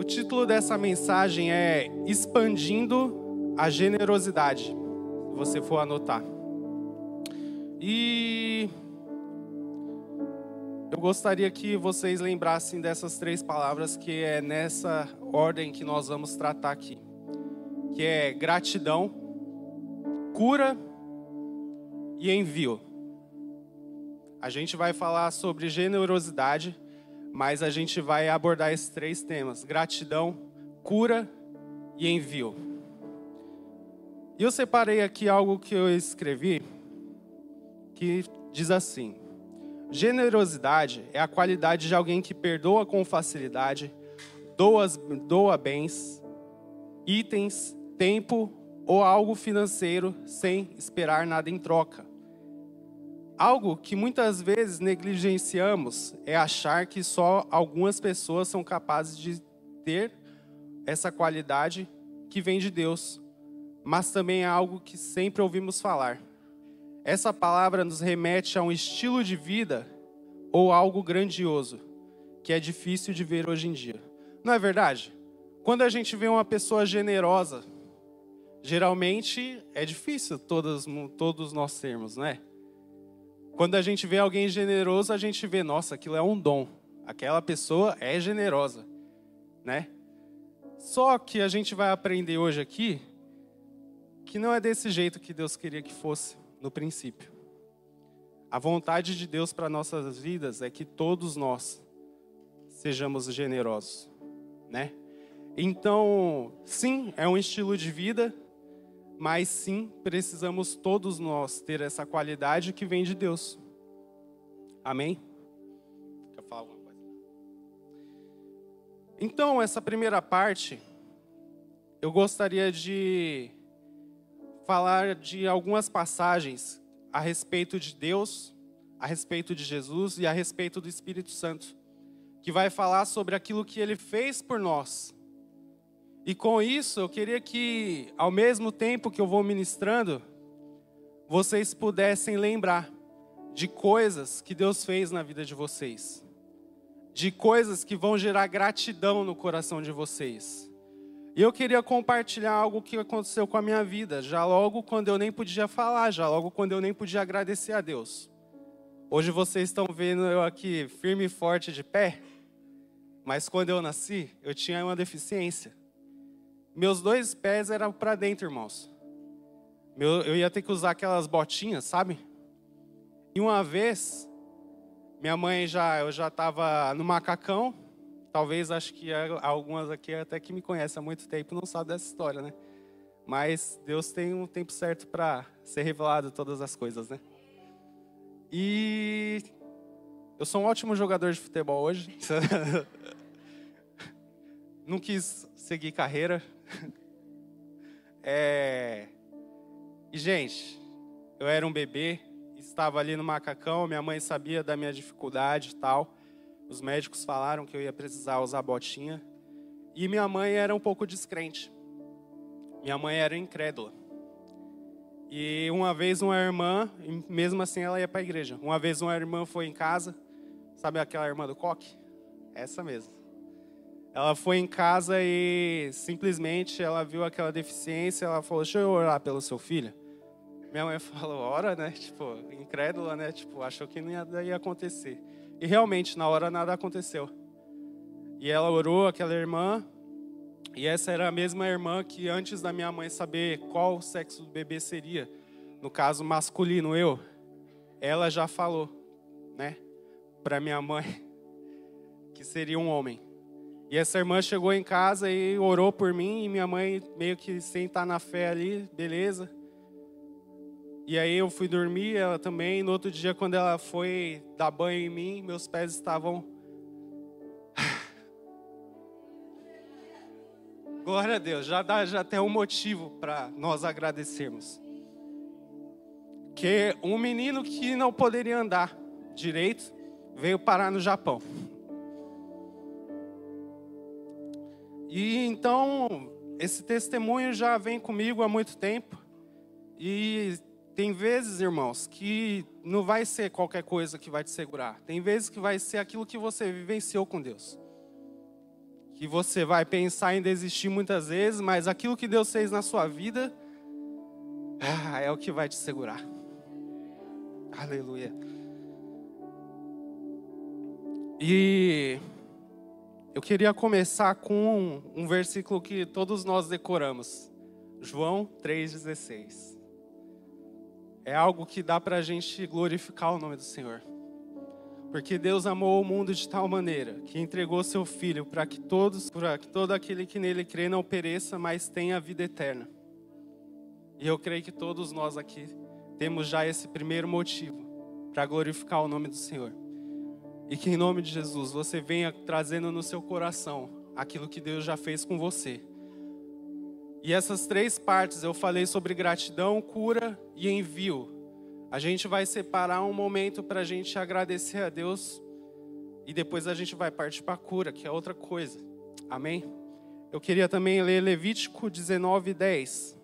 O título dessa mensagem é Expandindo a Generosidade, se você for anotar. E eu gostaria que vocês lembrassem dessas 3 palavras, que é nessa ordem que nós vamos tratar aqui, que é gratidão, cura e envio. A gente vai falar sobre generosidade, mas a gente vai abordar esses 3 temas: gratidão, cura e envio. E eu separei aqui algo que eu escrevi, que diz assim: generosidade é a qualidade de alguém que perdoa com facilidade, doa bens, itens, tempo ou algo financeiro sem esperar nada em troca. Algo que muitas vezes negligenciamos é achar que só algumas pessoas são capazes de ter essa qualidade que vem de Deus, mas também é algo que sempre ouvimos falar. Essa palavra nos remete a um estilo de vida ou algo grandioso, que é difícil de ver hoje em dia. Não é verdade? Quando a gente vê uma pessoa generosa, geralmente é difícil todos nós sermos, não é? Quando a gente vê alguém generoso, a gente vê, nossa, aquilo é um dom. Aquela pessoa é generosa, né? Só que a gente vai aprender hoje aqui que não é desse jeito que Deus queria que fosse no princípio. A vontade de Deus para nossas vidas é que todos nós sejamos generosos, né? Então, sim, é um estilo de vida, mas sim, precisamos todos nós ter essa qualidade que vem de Deus. Amém? Quer falar alguma coisa? Então, essa primeira parte, eu gostaria de falar de algumas passagens a respeito de Deus, a respeito de Jesus e a respeito do Espírito Santo, que vai falar sobre aquilo que Ele fez por nós. E com isso, eu queria que, ao mesmo tempo que eu vou ministrando, vocês pudessem lembrar de coisas que Deus fez na vida de vocês. De coisas que vão gerar gratidão no coração de vocês. E eu queria compartilhar algo que aconteceu com a minha vida, já logo quando eu nem podia falar, já logo quando eu nem podia agradecer a Deus. Hoje vocês estão vendo eu aqui firme e forte de pé, mas quando eu nasci, eu tinha uma deficiência. Meus 2 pés eram para dentro, irmãos. Eu ia ter que usar aquelas botinhas, sabe? E uma vez, minha mãe eu já estava no macacão. Talvez, acho que algumas aqui até que me conhecem há muito tempo não sabem dessa história, né? Mas Deus tem um tempo certo para ser revelado todas as coisas, né? E eu sou um ótimo jogador de futebol hoje. Não quis seguir carreira. E, gente, eu era um bebê, estava ali no macacão, minha mãe sabia da minha dificuldade e tal. Os médicos falaram que eu ia precisar usar botinha. E minha mãe era um pouco descrente. Minha mãe era incrédula. E uma vez uma irmã, mesmo assim ela ia para a igreja. Uma vez uma irmã foi em casa, sabe aquela irmã do coque? Essa mesmo. Ela foi em casa e simplesmente ela viu aquela deficiência, ela falou: deixa eu orar pelo seu filho. Minha mãe falou: ora, né? Tipo, incrédula, né? Tipo, achou que não ia acontecer. E realmente, na hora nada aconteceu. E ela orou, aquela irmã, e essa era a mesma irmã que antes da minha mãe saber qual o sexo do bebê seria, no caso masculino, ela já falou, né, para minha mãe que seria um homem. E essa irmã chegou em casa e orou por mim, e minha mãe meio que sem estar na fé ali, beleza. E aí eu fui dormir, ela também. No outro dia, quando ela foi dar banho em mim, meus pés estavam... Glória a Deus, já tem um motivo para nós agradecermos. Que um menino que não poderia andar direito veio parar no Japão. E então, esse testemunho já vem comigo há muito tempo. E tem vezes, irmãos, que não vai ser qualquer coisa que vai te segurar. Tem vezes que vai ser aquilo que você vivenciou com Deus. que você vai pensar em desistir muitas vezes, mas aquilo que Deus fez na sua vida, é o que vai te segurar. Aleluia. E eu queria começar com um versículo que todos nós decoramos. João 3,16. É algo que dá para a gente glorificar o nome do Senhor. Porque Deus amou o mundo de tal maneira que entregou seu Filho para que todo aquele que nele crê não pereça, mas tenha a vida eterna. E eu creio que todos nós aqui temos já esse primeiro motivo para glorificar o nome do Senhor. E que em nome de Jesus você venha trazendo no seu coração aquilo que Deus já fez com você. E essas três partes eu falei sobre gratidão, cura e envio. A gente vai separar um momento para a gente agradecer a Deus e depois a gente vai partir para a cura, que é outra coisa. Amém? Eu queria também ler Levítico 19:10.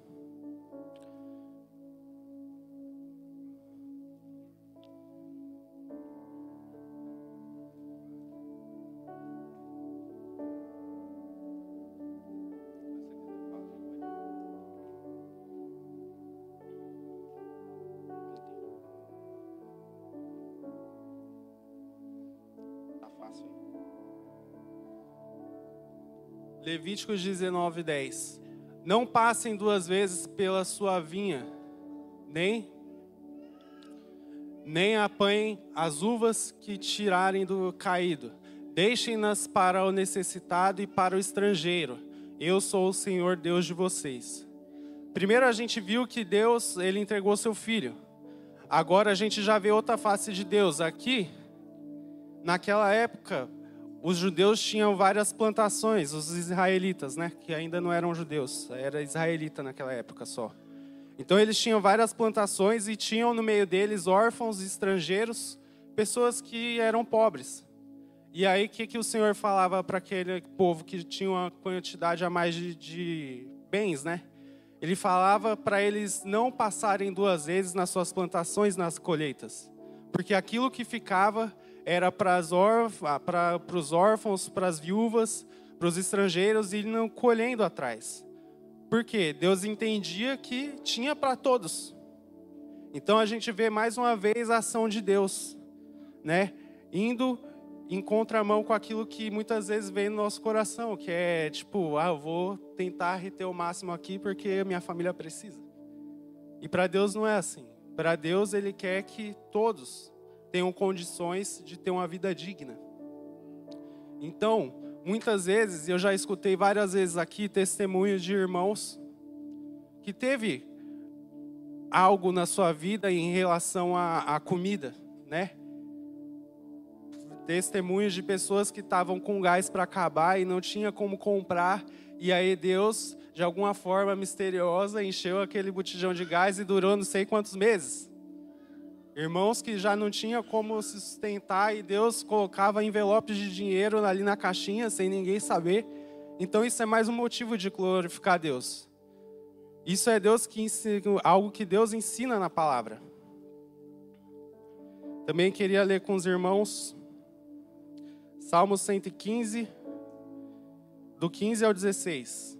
Levíticos 19:10. Não passem duas vezes pela sua vinha, nem apanhem as uvas que tirarem do caído. Deixem-nas para o necessitado e para o estrangeiro. Eu sou o Senhor Deus de vocês. Primeiro a gente viu que Deus, Ele entregou seu Filho. Agora a gente já vê outra face de Deus. Aqui, naquela época, os judeus tinham várias plantações, os israelitas, né? Que ainda não eram judeus, era israelita naquela época só. Então eles tinham várias plantações e tinham no meio deles órfãos, estrangeiros, pessoas que eram pobres. E aí o que o Senhor falava para aquele povo que tinha uma quantidade a mais de bens, né? Ele falava para eles não passarem duas vezes nas suas plantações, nas colheitas. Porque aquilo que ficava era para os órfãos, para as viúvas, para os estrangeiros, e não colhendo atrás. Por quê? Deus entendia que tinha para todos. Então a gente vê mais uma vez a ação de Deus, né? Indo em contramão com aquilo que muitas vezes vem no nosso coração, que é tipo, eu vou tentar reter o máximo aqui porque minha família precisa. E para Deus não é assim. Para Deus Ele quer que todos tenham condições de ter uma vida digna. Então, muitas vezes, eu já escutei várias vezes aqui testemunhos de irmãos que teve algo na sua vida em relação à comida, né? Testemunhos de pessoas que estavam com gás para acabar e não tinha como comprar, e aí Deus, de alguma forma misteriosa, encheu aquele botijão de gás e durou não sei quantos meses. Irmãos que já não tinham como se sustentar e Deus colocava envelopes de dinheiro ali na caixinha sem ninguém saber. Então isso é mais um motivo de glorificar Deus. Isso é Deus que ensina, algo que Deus ensina na palavra. Também queria ler com os irmãos Salmo 115, do 15 ao 16.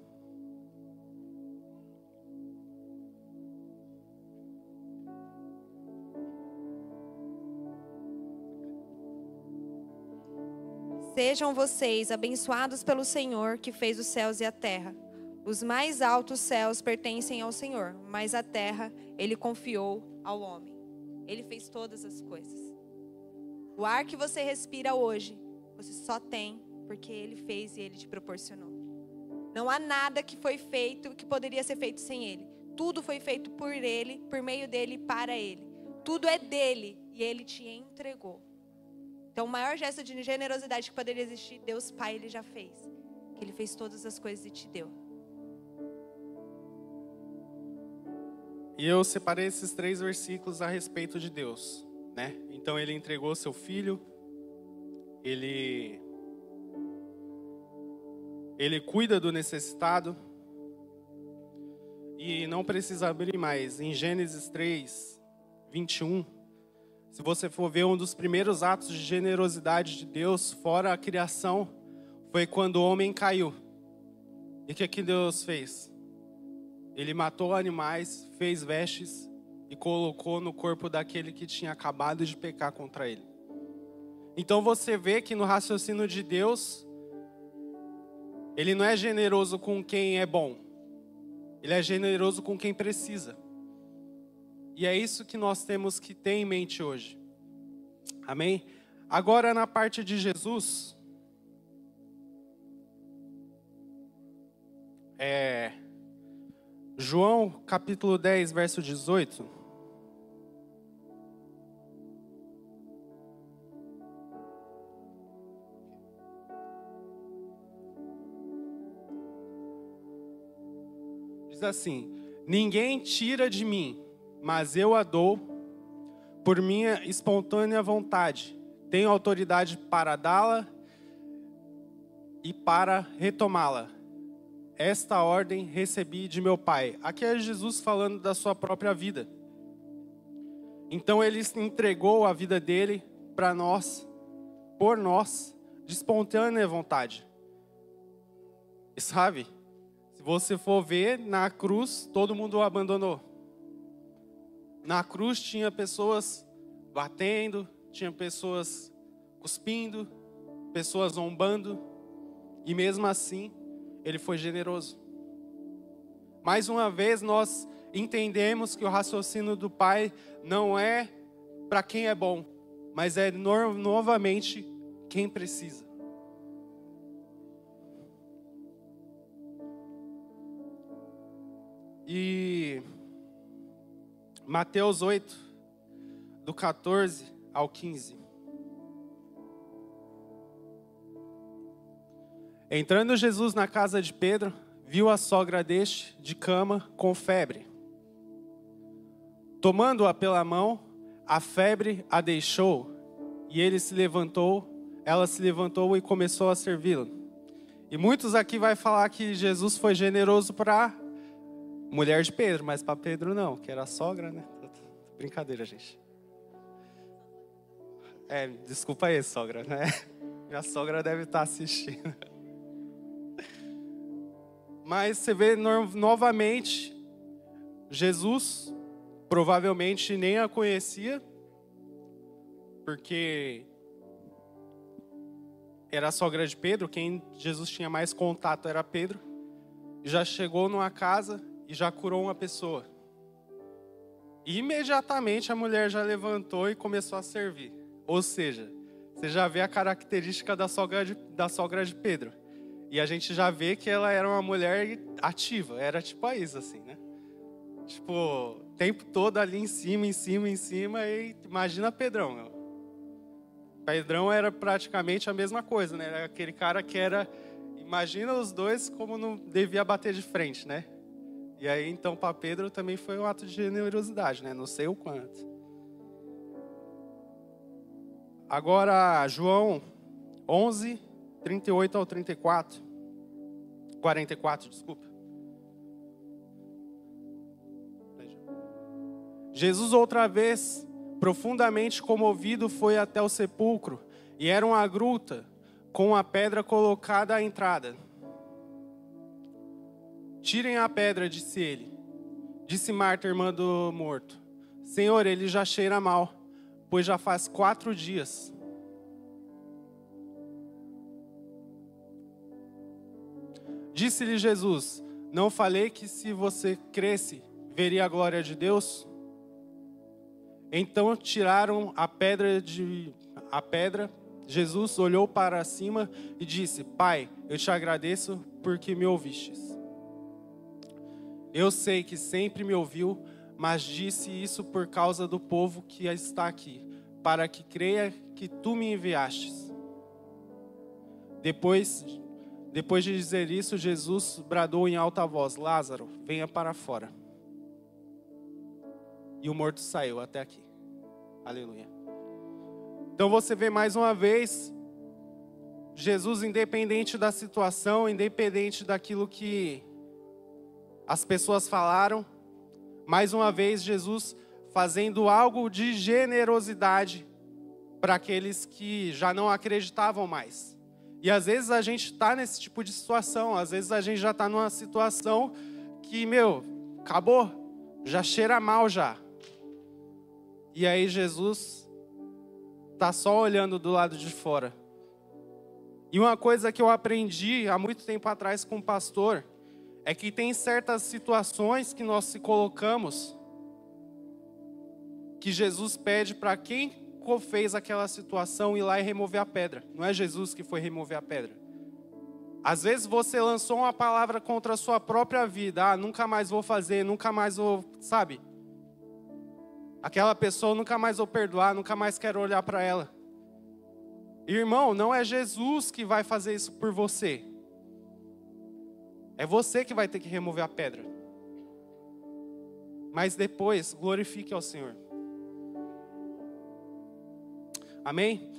Sejam vocês abençoados pelo Senhor, que fez os céus e a terra. Os mais altos céus pertencem ao Senhor, mas a terra Ele confiou ao homem. Ele fez todas as coisas. O ar que você respira hoje, você só tem porque Ele fez e Ele te proporcionou. Não há nada que foi feito que poderia ser feito sem Ele. Tudo foi feito por Ele, por meio dEle e para Ele. Tudo é dEle e Ele te entregou. Então, o maior gesto de generosidade que poderia existir, Deus Pai, Ele já fez. Que Ele fez todas as coisas e te deu. E eu separei esses 3 versículos a respeito de Deus, né? Então, Ele entregou seu Filho. Ele cuida do necessitado. E não precisa abrir mais. Em Gênesis 3, 21... Se você for ver um dos primeiros atos de generosidade de Deus, fora a criação, foi quando o homem caiu. E o que Deus fez? Ele matou animais, fez vestes e colocou no corpo daquele que tinha acabado de pecar contra ele. Então você vê que no raciocínio de Deus, Ele não é generoso com quem é bom. Ele é generoso com quem precisa. E é isso que nós temos que ter em mente hoje. Amém? Agora na parte de Jesus, João capítulo 10, verso 18. Diz assim: ninguém tira de mim, mas eu a dou por minha espontânea vontade. Tenho autoridade para dá-la e para retomá-la. Esta ordem recebi de meu Pai. Aqui é Jesus falando da sua própria vida. Então ele entregou a vida dele para nós, por nós, de espontânea vontade. E sabe, se você for ver, na cruz todo mundo o abandonou. Na cruz tinha pessoas batendo, tinha pessoas cuspindo, pessoas zombando, e mesmo assim, Ele foi generoso. Mais uma vez, nós entendemos que o raciocínio do Pai não é para quem é bom, mas é novamente quem precisa. E Mateus 8, do 14 ao 15. Entrando Jesus na casa de Pedro, viu a sogra deste de cama com febre. Tomando-a pela mão, a febre a deixou, e ela se levantou e começou a servi-la. E muitos aqui vai falar que Jesus foi generoso para mulher de Pedro, mas para Pedro não, que era a sogra, né? Brincadeira, gente. Desculpa aí, sogra, né? Minha sogra deve estar assistindo. Mas você vê novamente, Jesus provavelmente nem a conhecia, porque era a sogra de Pedro, quem Jesus tinha mais contato era Pedro. Já chegou numa casa e já curou uma pessoa. E imediatamente a mulher já levantou e começou a servir. Ou seja, você já vê a característica da sogra de Pedro. E a gente já vê que ela era uma mulher ativa. Era tipo a Isa, assim, né? Tipo, o tempo todo ali em cima. E imagina Pedrão, meu. Pedrão era praticamente a mesma coisa, né? Era aquele cara que era... Imagina os dois como não devia bater de frente, né? E aí, então, para Pedro também foi um ato de generosidade, né? Não sei o quanto. Agora, João 11... 38 ao 44. 44, desculpa. Jesus outra vez, profundamente comovido, foi até o sepulcro. E era uma gruta com a pedra colocada à entrada. Tirem a pedra, disse ele. Disse Marta, irmã do morto. Senhor, ele já cheira mal, pois já faz 4 dias. Disse-lhe Jesus, não falei que se você cresce, veria a glória de Deus? Então tiraram a pedra. Jesus olhou para cima e disse, Pai, eu te agradeço porque me ouvistes. Eu sei que sempre me ouviu, mas disse isso por causa do povo que está aqui, para que creia que tu me enviastes. Depois de dizer isso, Jesus bradou em alta voz, Lázaro, venha para fora. E o morto saiu até aqui. Aleluia. Então você vê mais uma vez, Jesus independente da situação, independente daquilo que as pessoas falaram, mais uma vez Jesus fazendo algo de generosidade para aqueles que já não acreditavam mais. E às vezes a gente está nesse tipo de situação, às vezes a gente já está numa situação que, acabou, já cheira mal já. E aí Jesus está só olhando do lado de fora. E uma coisa que eu aprendi há muito tempo atrás com um pastor, é que tem certas situações que nós se colocamos, que Jesus pede para quem fez aquela situação ir lá e remover a pedra. Não é Jesus que foi remover a pedra. Às vezes você lançou uma palavra contra a sua própria vida. Nunca mais vou fazer, nunca mais vou, sabe? Aquela pessoa nunca mais vou perdoar, nunca mais quero olhar para ela. Irmão, não é Jesus que vai fazer isso por você. É você que vai ter que remover a pedra. Mas depois, glorifique ao Senhor. Amém?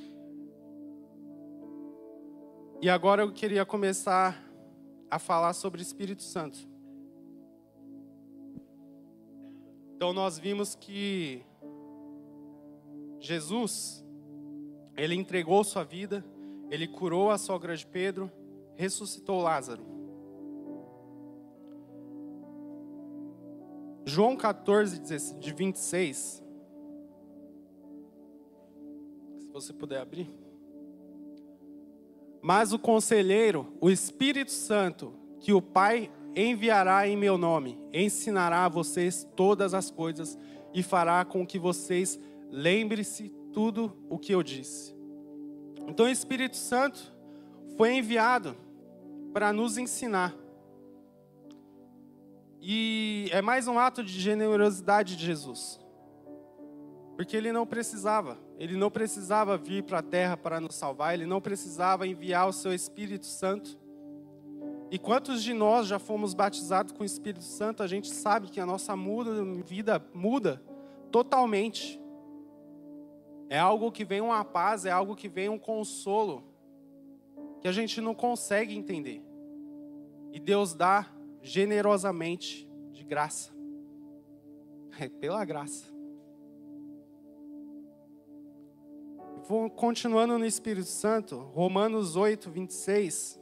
E agora eu queria começar a falar sobre o Espírito Santo. Então nós vimos que Jesus, ele entregou sua vida, ele curou a sogra de Pedro, ressuscitou Lázaro. João 14, de 26. Se você puder abrir. Mas o conselheiro, o Espírito Santo, que o Pai enviará em meu nome, ensinará a vocês todas as coisas e fará com que vocês lembrem-se tudo o que eu disse. Então o Espírito Santo foi enviado para nos ensinar. E é mais um ato de generosidade de Jesus. Porque ele não precisava vir para a terra para nos salvar, ele não precisava enviar o seu Espírito Santo. E quantos de nós já fomos batizados com o Espírito Santo, a gente sabe que a nossa vida muda totalmente. É algo que vem uma paz, é algo que vem um consolo, que a gente não consegue entender. E Deus dá generosamente, de graça. É pela graça. Continuando no Espírito Santo, Romanos 8, 26.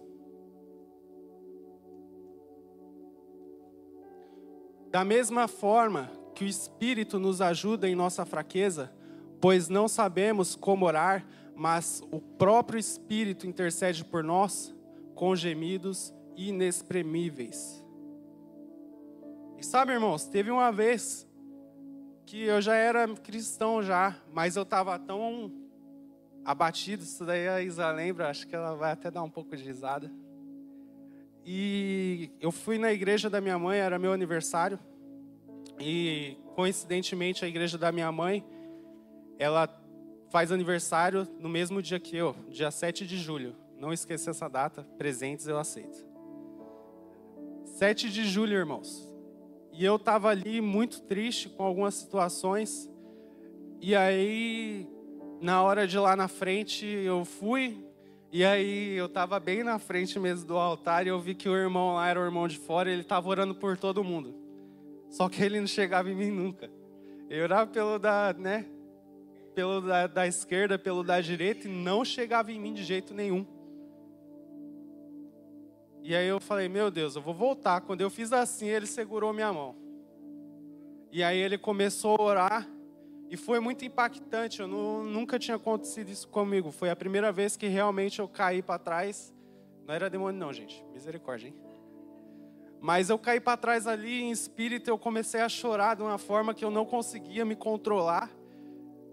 Da mesma forma que o Espírito nos ajuda em nossa fraqueza, pois não sabemos como orar, mas o próprio Espírito intercede por nós com gemidos inexprimíveis. E sabe, irmãos, teve uma vez que eu já era cristão já, mas eu estava tão abatido, isso daí a Isa lembra, acho que ela vai até dar um pouco de risada. E eu fui na igreja da minha mãe, era meu aniversário, e coincidentemente a igreja da minha mãe, ela faz aniversário no mesmo dia que eu, dia 7 de julho. Não esqueça essa data, presentes eu aceito. 7 de julho, irmãos. E eu estava ali muito triste com algumas situações, e aí na hora de ir lá na frente, eu fui, e aí eu estava bem na frente mesmo do altar, e eu vi que o irmão lá era o irmão de fora, e ele estava orando por todo mundo. Só que ele não chegava em mim nunca. Eu orava pelo da esquerda, pelo da direita, e não chegava em mim de jeito nenhum. E aí eu falei, meu Deus, eu vou voltar. Quando eu fiz assim, ele segurou minha mão. E aí ele começou a orar, e foi muito impactante, nunca tinha acontecido isso comigo. Foi a primeira vez que realmente eu caí para trás. Não era demônio não, gente. Misericórdia, hein? Mas eu caí para trás ali em espírito, eu comecei a chorar de uma forma que eu não conseguia me controlar.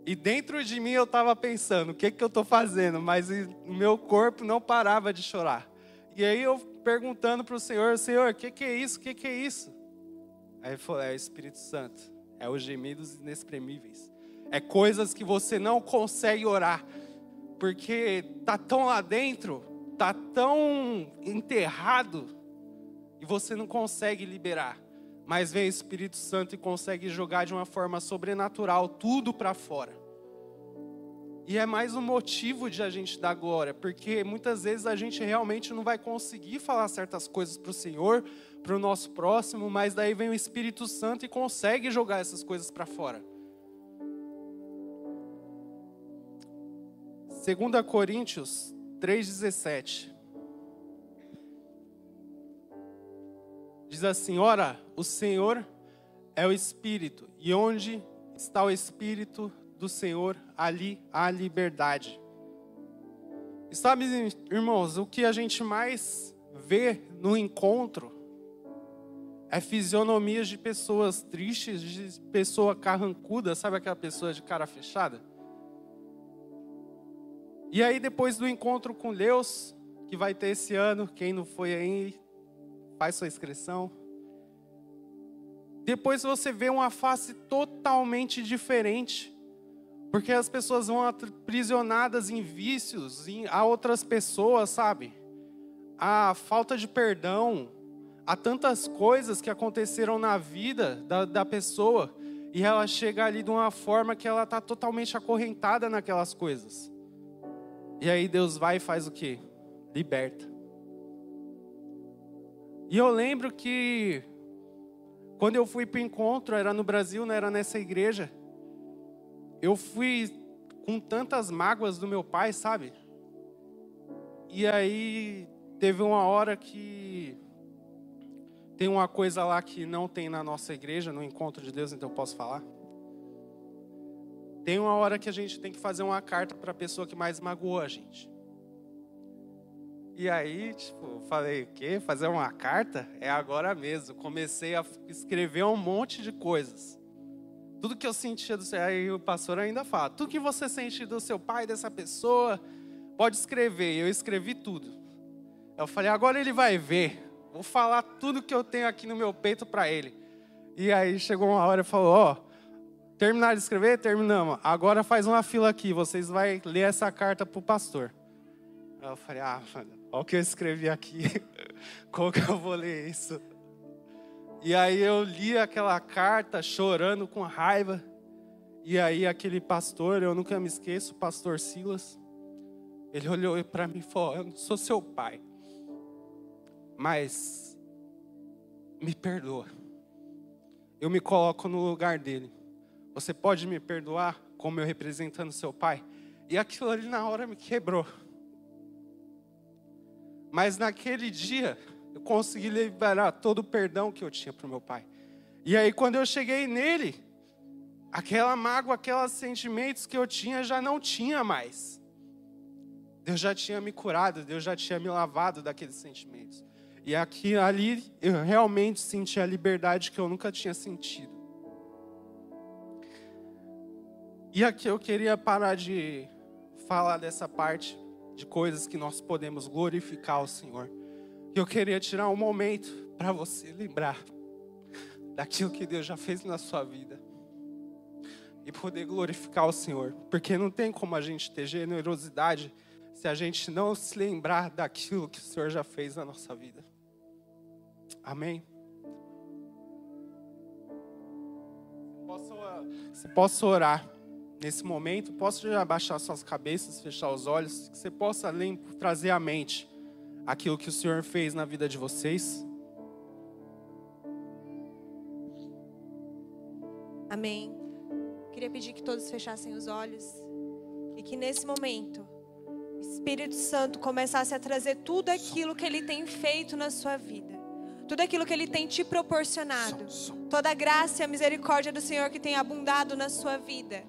E dentro de mim eu estava pensando, o que eu estou fazendo? Mas o meu corpo não parava de chorar. E aí eu perguntando para o Senhor, Senhor, o que é isso? O que é isso? Aí ele falou, é o Espírito Santo. É os gemidos inexprimíveis. É coisas que você não consegue orar. Porque está tão lá dentro, está tão enterrado, e você não consegue liberar. Mas vem o Espírito Santo e consegue jogar de uma forma sobrenatural tudo para fora. E é mais um motivo de a gente dar glória, porque muitas vezes a gente realmente não vai conseguir falar certas coisas para o Senhor, para o nosso próximo, mas daí vem o Espírito Santo e consegue jogar essas coisas para fora. 2 Coríntios 3,17. Diz assim: ora, o Senhor é o Espírito, e onde está o Espírito do Senhor, ali há liberdade. E sabe, irmãos, o que a gente mais vê no encontro é fisionomias de pessoas tristes, de pessoa carrancuda, sabe aquela pessoa de cara fechada? E aí depois do encontro com Deus, que vai ter esse ano, quem não foi aí, faz sua inscrição. Depois você vê uma face totalmente diferente. Porque as pessoas vão aprisionadas em vícios, a outras pessoas, sabe? A falta de perdão, há tantas coisas que aconteceram na vida da pessoa. E ela chega ali de uma forma que ela está totalmente acorrentada naquelas coisas. E aí Deus vai e faz o quê? Liberta. E eu lembro que quando eu fui para o encontro, era no Brasil, não era nessa igreja. Eu fui com tantas mágoas do meu pai, sabe? E aí teve uma hora que tem uma coisa lá que não tem na nossa igreja, no encontro de Deus, então eu posso falar. Tem uma hora que a gente tem que fazer uma carta para a pessoa que mais magoou a gente. E aí, falei, o quê? Fazer uma carta? É agora mesmo. Comecei a escrever um monte de coisas. Tudo que eu sentia do seu... Aí o pastor ainda fala, tudo que você sente do seu pai, dessa pessoa, pode escrever. Eu escrevi tudo. Eu falei, agora ele vai ver. Vou falar tudo que eu tenho aqui no meu peito para ele. E aí chegou uma hora e falou, terminaram de escrever? Terminamos. Agora faz uma fila aqui, vocês vão ler essa carta pro pastor. Aí eu falei, mano, olha o que eu escrevi aqui. Como que eu vou ler isso? E aí eu li aquela carta chorando com raiva. E aí aquele pastor, eu nunca me esqueço, o pastor Silas, ele olhou para mim e falou, eu não sou seu pai, mas me perdoa. Eu me coloco no lugar dele. Você pode me perdoar como eu representando seu pai? E aquilo ali na hora me quebrou. Mas naquele dia, eu consegui liberar todo o perdão que eu tinha para o meu pai. E aí quando eu cheguei nele, aquela mágoa, aqueles sentimentos que eu tinha, já não tinha mais. Deus já tinha me curado, Deus já tinha me lavado daqueles sentimentos. E ali eu realmente senti a liberdade que eu nunca tinha sentido. E aqui eu queria parar de falar dessa parte de coisas que nós podemos glorificar ao Senhor. Eu queria tirar um momento para você lembrar daquilo que Deus já fez na sua vida e poder glorificar o Senhor. Porque não tem como a gente ter generosidade se a gente não se lembrar daquilo que o Senhor já fez na nossa vida. Amém? Você possa orar nesse momento, posso já abaixar suas cabeças, fechar os olhos, que você possa trazer à mente aquilo que o Senhor fez na vida de vocês. Amém. Queria pedir que todos fechassem os olhos e que nesse momento o Espírito Santo começasse a trazer tudo aquilo que Ele tem feito na sua vida, tudo aquilo que Ele tem te proporcionado, toda a graça e a misericórdia do Senhor que tem abundado na sua vida.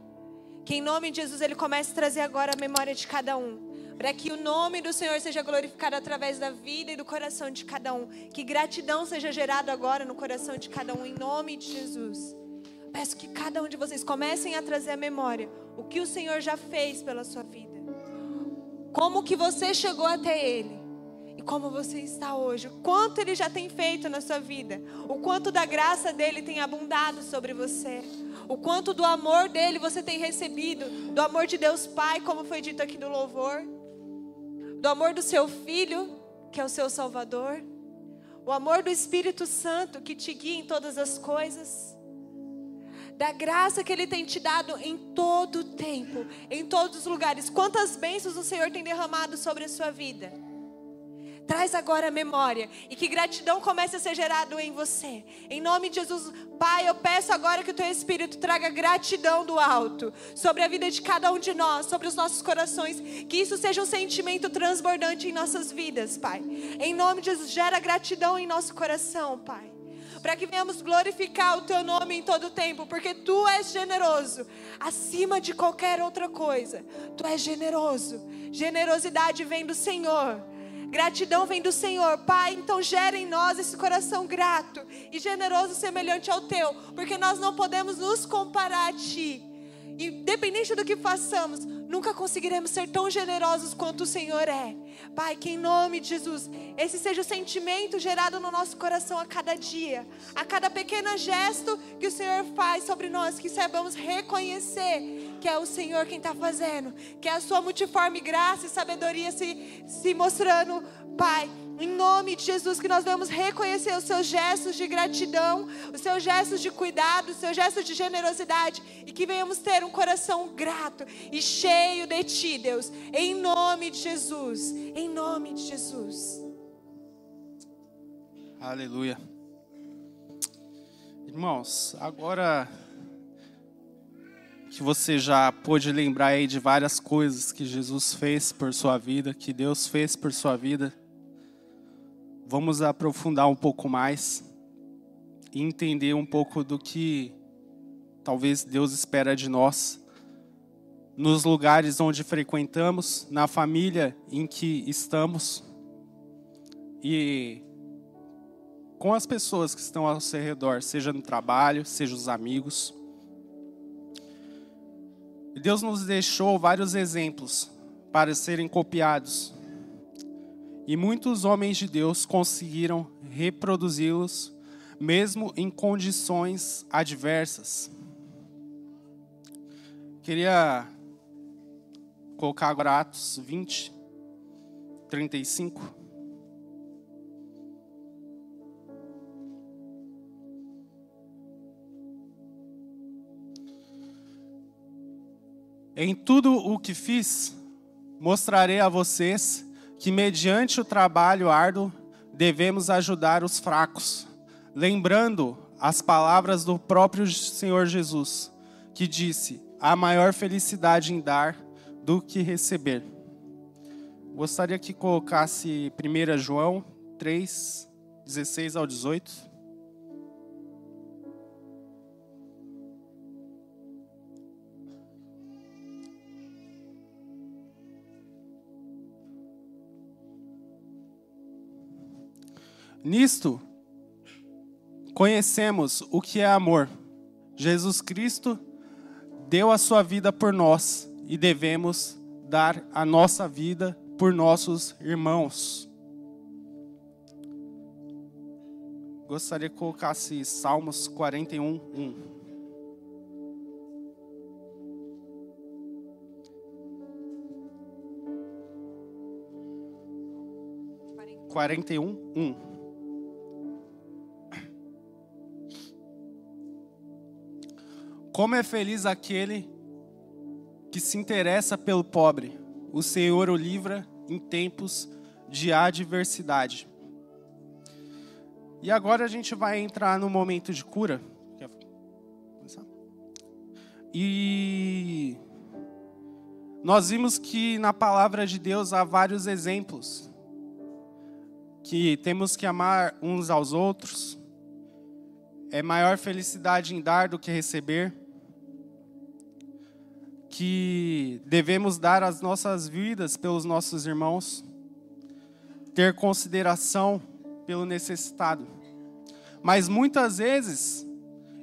Que em nome de Jesus Ele comece a trazer agora a memória de cada um, para que o nome do Senhor seja glorificado através da vida e do coração de cada um. Que gratidão seja gerada agora no coração de cada um, em nome de Jesus. Peço que cada um de vocês comecem a trazer à memória o que o Senhor já fez pela sua vida. Como que você chegou até Ele. E como você está hoje. O quanto Ele já tem feito na sua vida. O quanto da graça dEle tem abundado sobre você. O quanto do amor dEle você tem recebido. Do amor de Deus Pai, como foi dito aqui no louvor. Do amor do seu Filho, que é o seu Salvador. O amor do Espírito Santo, que te guia em todas as coisas. Da graça que Ele tem te dado em todo o tempo, em todos os lugares. Quantas bênçãos o Senhor tem derramado sobre a sua vida. Traz agora a memória e que gratidão comece a ser gerado em você. Em nome de Jesus, Pai, eu peço agora que o Teu Espírito traga gratidão do alto sobre a vida de cada um de nós, sobre os nossos corações. Que isso seja um sentimento transbordante em nossas vidas, Pai. Em nome de Jesus, gera gratidão em nosso coração, Pai. Para que venhamos glorificar o Teu nome em todo o tempo, porque Tu és generoso, acima de qualquer outra coisa. Tu és generoso. Generosidade vem do Senhor. Gratidão vem do Senhor, Pai, então gera em nós esse coração grato e generoso semelhante ao Teu, porque nós não podemos nos comparar a Ti. Independente do que façamos, nunca conseguiremos ser tão generosos quanto o Senhor é. Pai, que em nome de Jesus, esse seja o sentimento gerado no nosso coração a cada dia, a cada pequeno gesto que o Senhor faz sobre nós, que saibamos reconhecer que é o Senhor quem está fazendo, que é a sua multiforme graça e sabedoria se mostrando, Pai. Em nome de Jesus, que nós vamos reconhecer os seus gestos de gratidão, os seus gestos de cuidado, os seus gestos de generosidade, e que venhamos ter um coração grato e cheio de Ti, Deus, em nome de Jesus, em nome de Jesus. Aleluia. Irmãos, agora que você já pôde lembrar aí de várias coisas que Jesus fez por sua vida, que Deus fez por sua vida, vamos aprofundar um pouco mais e entender um pouco do que talvez Deus espera de nós, nos lugares onde frequentamos, na família em que estamos e com as pessoas que estão ao seu redor, seja no trabalho, seja os amigos. Deus nos deixou vários exemplos para serem copiados. E muitos homens de Deus conseguiram reproduzi-los, mesmo em condições adversas. Queria colocar agora Atos 20, 35. Em tudo o que fiz, mostrarei a vocês que mediante o trabalho árduo devemos ajudar os fracos, lembrando as palavras do próprio Senhor Jesus, que disse: há maior felicidade em dar do que receber. Gostaria que colocasse 1 João 3, 16 ao 18. Nisto, conhecemos o que é amor. Jesus Cristo deu a sua vida por nós e devemos dar a nossa vida por nossos irmãos. Gostaria que colocasse Salmos 41, 1. 41, 1. Como é feliz aquele que se interessa pelo pobre. O Senhor o livra em tempos de adversidade. E agora a gente vai entrar no momento de cura. Quer começar? E nós vimos que na palavra de Deus há vários exemplos. Que temos que amar uns aos outros. É maior felicidade em dar do que receber. Que devemos dar as nossas vidas pelos nossos irmãos, ter consideração pelo necessitado. Mas muitas vezes,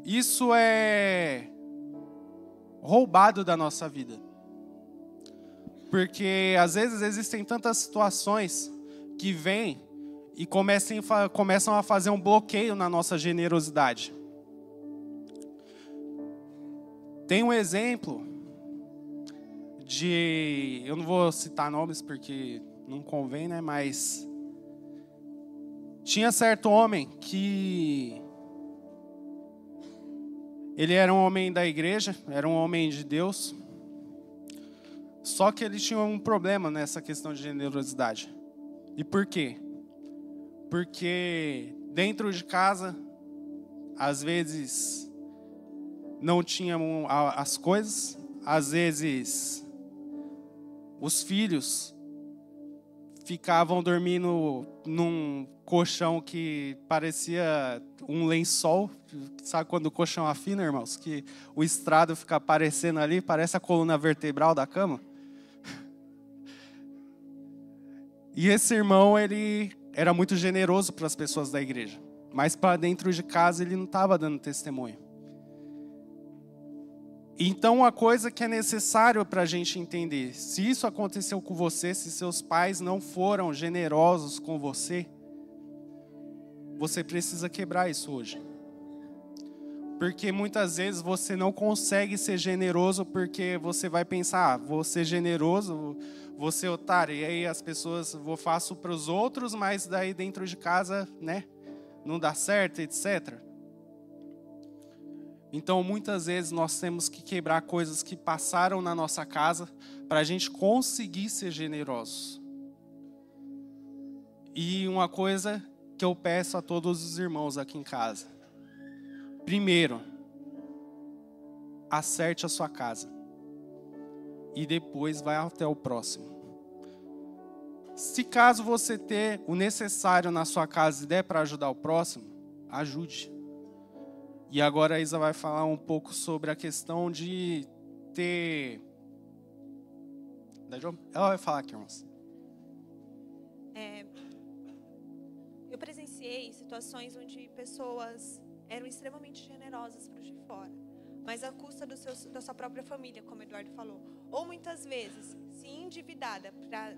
isso é roubado da nossa vida. Porque às vezes existem tantas situações que vêm e começam a fazer um bloqueio na nossa generosidade. Tem um exemplo eu não vou citar nomes porque não convém, né? Mas tinha certo homem que ele era um homem da igreja, era um homem de Deus, só que ele tinha um problema nessa questão de generosidade. E por quê? porque dentro de casa, às vezes, não tinham as coisas, às vezes, os filhos ficavam dormindo num colchão que parecia um lençol. Sabe quando o colchão afina, irmãos? Que o estrado fica aparecendo ali, parece a coluna vertebral da cama. E esse irmão, ele era muito generoso para as pessoas da igreja. Mas para dentro de casa ele não estava dando testemunho. Então, uma coisa que é necessário para a gente entender, se isso aconteceu com você, se seus pais não foram generosos com você, você precisa quebrar isso hoje. Porque muitas vezes você não consegue ser generoso porque você vai pensar, vou ser generoso, vou ser otário. E aí as pessoas, faço para os outros, mas daí dentro de casa, né, não dá certo, etc. Então, muitas vezes, nós temos que quebrar coisas que passaram na nossa casa para a gente conseguir ser generosos. E uma coisa que eu peço a todos os irmãos aqui em casa. Primeiro, acerte a sua casa. E depois vai até o próximo. Se caso você ter o necessário na sua casa e der para ajudar o próximo, ajude. E agora a Isa vai falar um pouco sobre a questão de ter... Ela vai falar aqui, irmãos. Eu presenciei situações onde pessoas eram extremamente generosas para os de fora, mas à custa da sua própria família, como o Eduardo falou. Ou muitas vezes se endividada para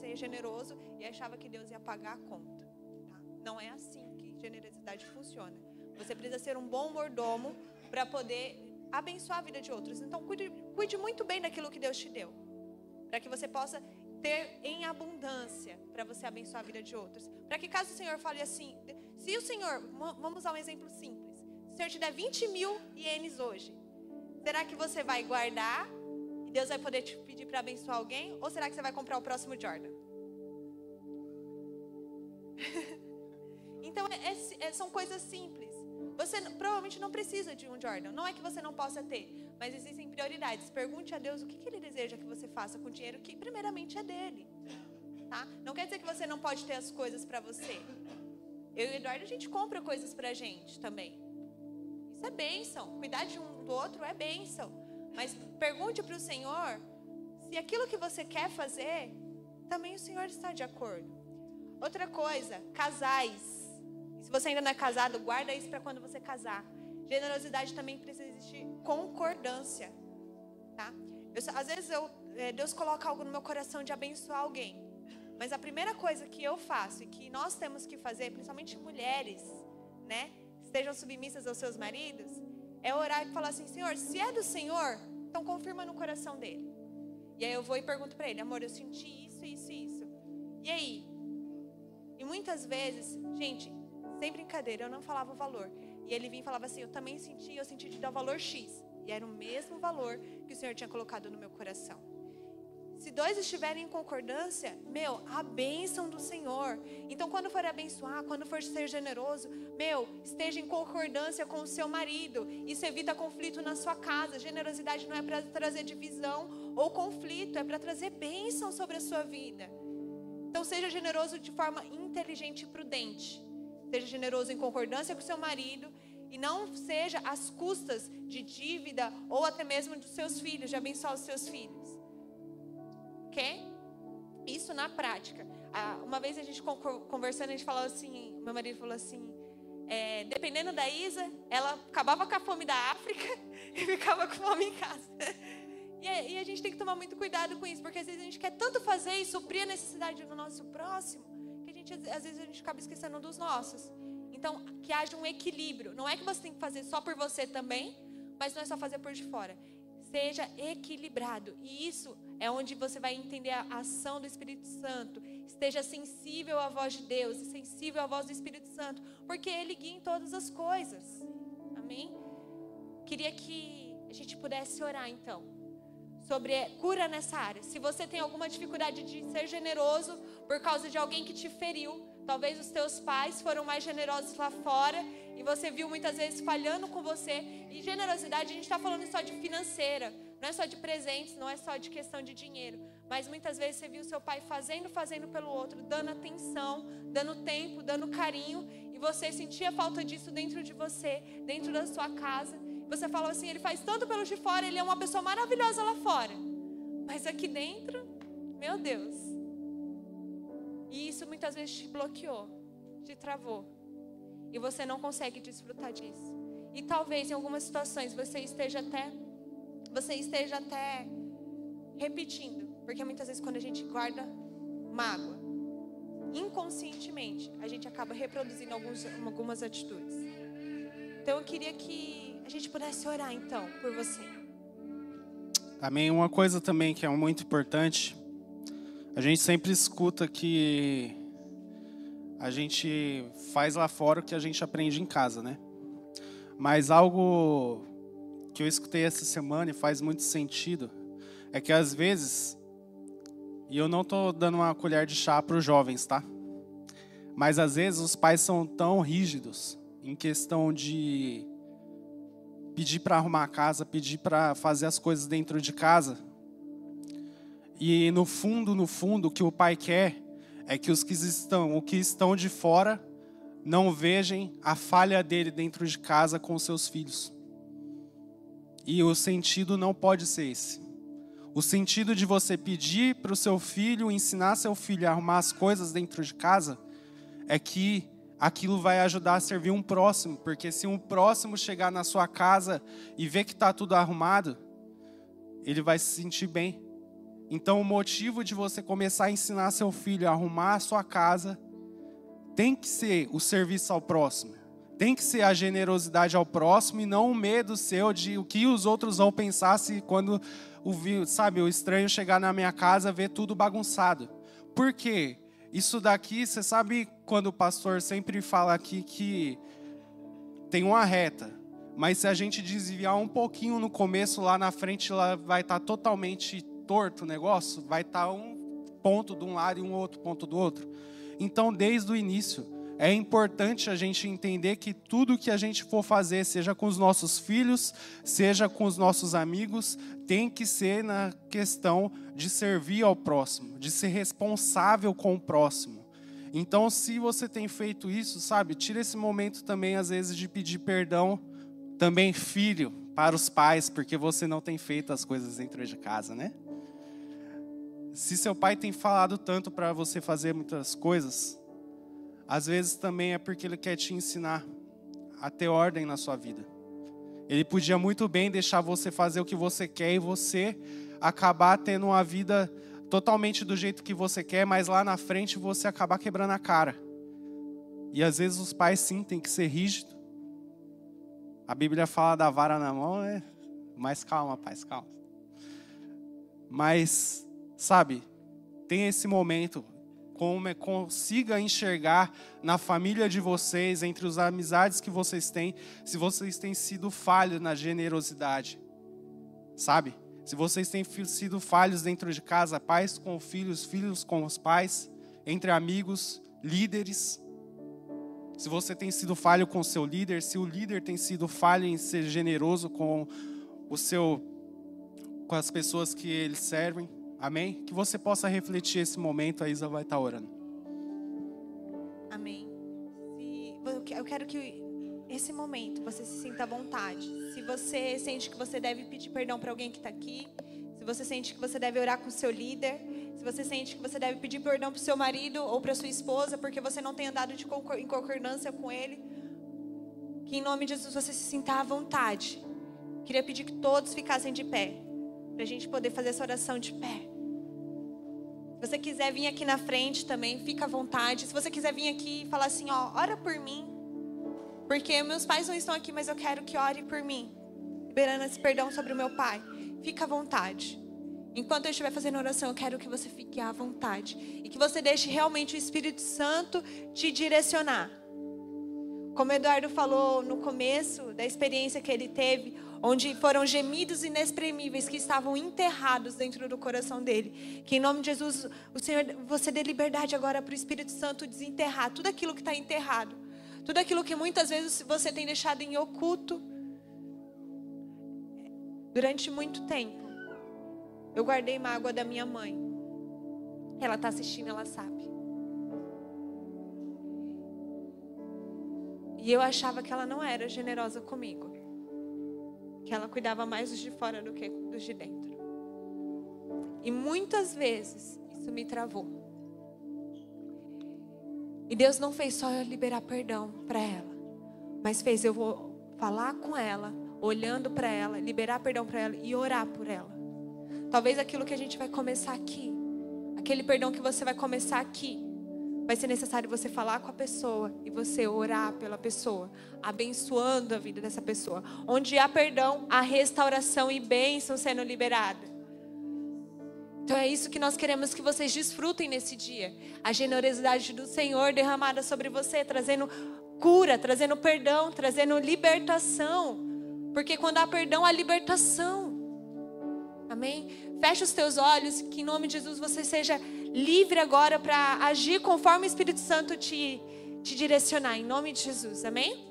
ser generoso e achava que Deus ia pagar a conta. Tá? Não é assim que generosidade funciona. Você precisa ser um bom mordomo para poder abençoar a vida de outros. Então, cuide muito bem daquilo que Deus te deu. Para que você possa ter em abundância para você abençoar a vida de outros. Para que caso o Senhor fale assim, se o Senhor, vamos usar um exemplo simples. Se o Senhor te der 20 mil ienes hoje, será que você vai guardar e Deus vai poder te pedir para abençoar alguém? Ou será que você vai comprar o próximo Jordan? Então, são coisas simples. Você provavelmente não precisa de um Jordan. Não é que você não possa ter, mas existem prioridades. Pergunte a Deus o que Ele deseja que você faça com o dinheiro que primeiramente é dele. Tá? Não quer dizer que você não pode ter as coisas para você. Eu e o Eduardo, a gente compra coisas pra gente também. Isso é bênção. Cuidar de um do outro é bênção. Mas pergunte para o Senhor se aquilo que você quer fazer, também o Senhor está de acordo. Outra coisa, casais. Se você ainda não é casado, guarda isso para quando você casar. Generosidade também precisa existir concordância, tá? Às vezes Deus coloca algo no meu coração de abençoar alguém. Mas a primeira coisa que eu faço e que nós temos que fazer, principalmente mulheres, né, estejam submissas aos seus maridos, é orar e falar assim, Senhor, se é do Senhor, então confirma no coração dele. E aí eu vou e pergunto para ele, amor, eu senti isso, isso e isso. E aí? E muitas vezes, gente, sem brincadeira, eu não falava o valor. E ele vinha e falava assim, eu também senti, eu senti de dar o valor X. E era o mesmo valor que o Senhor tinha colocado no meu coração. Se dois estiverem em concordância, a bênção do Senhor. Então, quando for abençoar, quando for ser generoso, esteja em concordância com o seu marido. Isso evita conflito na sua casa. Generosidade não é para trazer divisão ou conflito, é para trazer bênção sobre a sua vida. Então, seja generoso de forma inteligente e prudente. Seja generoso em concordância com o seu marido e não seja às custas de dívida ou até mesmo dos seus filhos, de abençoar os seus filhos. Ok? Isso na prática. Uma vez a gente conversando, a gente falou assim, meu marido falou assim, dependendo da Isa, ela acabava com a fome da África e ficava com fome em casa. E a gente tem que tomar muito cuidado com isso, porque às vezes a gente quer tanto fazer e suprir a necessidade do nosso próximo, que às vezes a gente acaba esquecendo dos nossos. Então, que haja um equilíbrio. Não é que você tem que fazer só por você também, mas não é só fazer por de fora. Seja equilibrado. E isso é onde você vai entender a ação do Espírito Santo. Esteja sensível à voz de Deus e sensível à voz do Espírito Santo, porque Ele guia em todas as coisas. Amém? Queria que a gente pudesse orar então sobre cura nessa área. Se você tem alguma dificuldade de ser generoso por causa de alguém que te feriu, Talvez os teus pais foram mais generosos lá fora e você viu muitas vezes falhando com você. E generosidade, a gente está falando só de financeira, não é só de presentes, não é só de questão de dinheiro. Mas muitas vezes você viu seu pai fazendo pelo outro, dando atenção, dando tempo, dando carinho. E você sentia falta disso dentro de você, dentro da sua casa. Você falou assim, ele faz tanto pelo de fora, ele é uma pessoa maravilhosa lá fora. Mas aqui dentro, meu Deus. E isso muitas vezes te bloqueou, te travou. E você não consegue desfrutar disso. E talvez em algumas situações você esteja até repetindo. Porque muitas vezes quando a gente guarda mágoa, inconscientemente, a gente acaba reproduzindo algumas atitudes. Então eu queria que a gente pudesse orar então por você. Amém. Uma coisa também que é muito importante, a gente sempre escuta que a gente faz lá fora o que a gente aprende em casa, né? Mas algo que eu escutei essa semana e faz muito sentido é que às vezes, e eu não estou dando uma colher de chá para os jovens, tá? Mas às vezes os pais são tão rígidos em questão de pedir para arrumar a casa, pedir para fazer as coisas dentro de casa. E no fundo, o que o pai quer é que os que estão de fora não vejam a falha dele dentro de casa com os seus filhos. E o sentido não pode ser esse. O sentido de você pedir para o seu filho, ensinar seu filho a arrumar as coisas dentro de casa, é que aquilo vai ajudar a servir um próximo. Porque se um próximo chegar na sua casa e ver que está tudo arrumado, ele vai se sentir bem. Então o motivo de você começar a ensinar seu filho a arrumar a sua casa tem que ser o serviço ao próximo. Tem que ser a generosidade ao próximo e não o medo seu de o que os outros vão pensar se quando o estranho chegar na minha casa ver tudo bagunçado. Por quê? Isso daqui, você sabe quando o pastor sempre fala aqui que tem uma reta, mas se a gente desviar um pouquinho no começo, lá na frente lá vai estar totalmente torto o negócio, vai estar um ponto de um lado e um outro ponto do outro. Então, desde o início, é importante a gente entender que tudo que a gente for fazer, seja com os nossos filhos, seja com os nossos amigos, tem que ser na questão de servir ao próximo, de ser responsável com o próximo. Então, se você tem feito isso, sabe, tira esse momento também, às vezes, de pedir perdão, também filho, para os pais, porque você não tem feito as coisas dentro de casa, né? Se seu pai tem falado tanto para você fazer muitas coisas, às vezes também é porque ele quer te ensinar a ter ordem na sua vida. Ele podia muito bem deixar você fazer o que você quer e você acabar tendo uma vida totalmente do jeito que você quer, mas lá na frente você acabar quebrando a cara. E às vezes os pais sim têm que ser rígidos. A Bíblia fala da vara na mão, né? Mas calma, pais, calma. Mas, sabe, tem esse momento, consiga enxergar na família de vocês, entre as amizades que vocês têm, se vocês têm sido falhos na generosidade, sabe? Se vocês têm sido falhos dentro de casa, pais com filhos, filhos com os pais, entre amigos, líderes. Se você tem sido falho com o seu líder, se o líder tem sido falho em ser generoso com as pessoas que eles servem, amém? Que você possa refletir esse momento, a Isa vai estar orando. Amém. Eu quero que esse momento você se sinta à vontade. Se você sente que você deve pedir perdão para alguém que está aqui, se você sente que você deve orar com o seu líder, se você sente que você deve pedir perdão para o seu marido ou para sua esposa, porque você não tem andado em concordância com ele, que em nome de Jesus você se sinta à vontade. Queria pedir que todos ficassem de pé, para a gente poder fazer essa oração de pé. Se você quiser vir aqui na frente também, fica à vontade. Se você quiser vir aqui e falar assim, ó, ora por mim, porque meus pais não estão aqui, mas eu quero que ore por mim, liberando esse perdão sobre o meu pai. Fica à vontade. Enquanto eu estiver fazendo oração, eu quero que você fique à vontade. E que você deixe realmente o Espírito Santo te direcionar. Como o Eduardo falou no começo da experiência que ele teve, onde foram gemidos inexprimíveis que estavam enterrados dentro do coração dele. Que em nome de Jesus, o Senhor, você dê liberdade agora para o Espírito Santo desenterrar tudo aquilo que está enterrado. Tudo aquilo que muitas vezes você tem deixado em oculto durante muito tempo. Eu guardei mágoa da minha mãe. Ela está assistindo, ela sabe. E eu achava que ela não era generosa comigo. Que ela cuidava mais dos de fora do que dos de dentro. E muitas vezes isso me travou. E Deus não fez só eu liberar perdão para ela, mas fez eu vou falar com ela, olhando para ela, liberar perdão para ela e orar por ela. Talvez aquilo que a gente vai começar aqui, aquele perdão que você vai começar aqui, vai ser necessário você falar com a pessoa e você orar pela pessoa, abençoando a vida dessa pessoa. Onde há perdão, há restauração e bênção sendo liberada. Então é isso que nós queremos que vocês desfrutem nesse dia. A generosidade do Senhor derramada sobre você, trazendo cura, trazendo perdão, trazendo libertação. Porque quando há perdão, há libertação. Amém? Feche os teus olhos, que em nome de Jesus você seja livre agora para agir conforme o Espírito Santo te direcionar, em nome de Jesus, amém?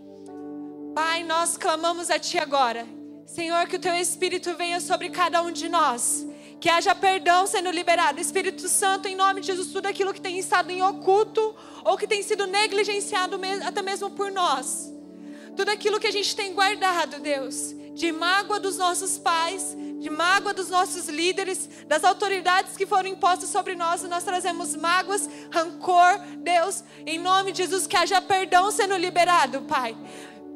Pai, nós clamamos a Ti agora, Senhor, que o Teu Espírito venha sobre cada um de nós, que haja perdão sendo liberado, Espírito Santo, em nome de Jesus, tudo aquilo que tem estado em oculto, ou que tem sido negligenciado até mesmo por nós, tudo aquilo que a gente tem guardado, Deus, de mágoa dos nossos pais, de mágoa dos nossos líderes, das autoridades que foram impostas sobre nós, nós trazemos mágoas, rancor, Deus, em nome de Jesus, que haja perdão sendo liberado, Pai.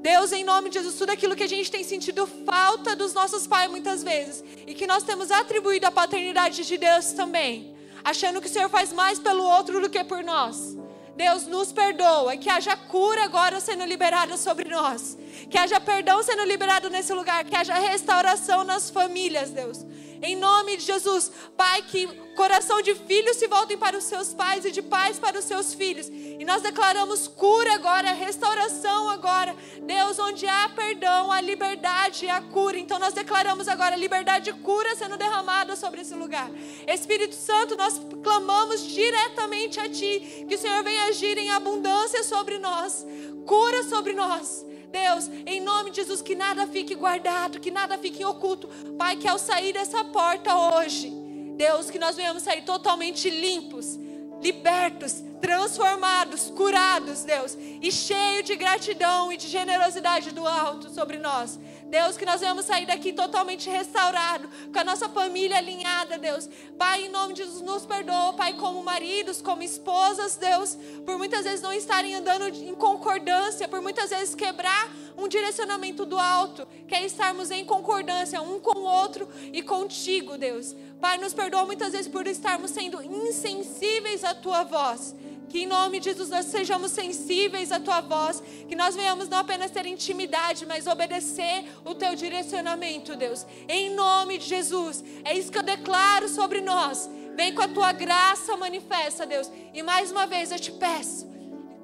Deus, em nome de Jesus, tudo aquilo que a gente tem sentido falta dos nossos pais muitas vezes, e que nós temos atribuído a paternidade de Deus também, achando que o Senhor faz mais pelo outro do que por nós. Deus, nos perdoa, que haja cura agora sendo liberada sobre nós, que haja perdão sendo liberado nesse lugar, que haja restauração nas famílias, Deus. Em nome de Jesus, Pai, que coração de filhos se voltem para os seus pais e de pais para os seus filhos. E nós declaramos cura agora, restauração agora. Deus, onde há perdão, há liberdade e há cura. Então nós declaramos agora liberdade e cura sendo derramada sobre esse lugar. Espírito Santo, nós clamamos diretamente a Ti, que o Senhor venha agir em abundância sobre nós, cura sobre nós. Deus, em nome de Jesus, que nada fique guardado, que nada fique oculto. Pai, que ao sair dessa porta hoje, Deus, que nós venhamos sair totalmente limpos, libertos, transformados, curados, Deus, e cheio de gratidão e de generosidade do alto sobre nós. Deus, que nós venhamos sair daqui totalmente restaurado, com a nossa família alinhada, Deus. Pai, em nome de Jesus, nos perdoa, Pai, como maridos, como esposas, Deus, por muitas vezes não estarem andando em concordância, por muitas vezes quebrar um direcionamento do alto, que é estarmos em concordância um com o outro e contigo, Deus. Pai, nos perdoa muitas vezes por estarmos sendo insensíveis à Tua voz. Que em nome de Jesus nós sejamos sensíveis à Tua voz, que nós venhamos não apenas ter intimidade, mas obedecer o Teu direcionamento, Deus. Em nome de Jesus, é isso que eu declaro sobre nós. Vem com a Tua graça manifesta, Deus. E mais uma vez eu te peço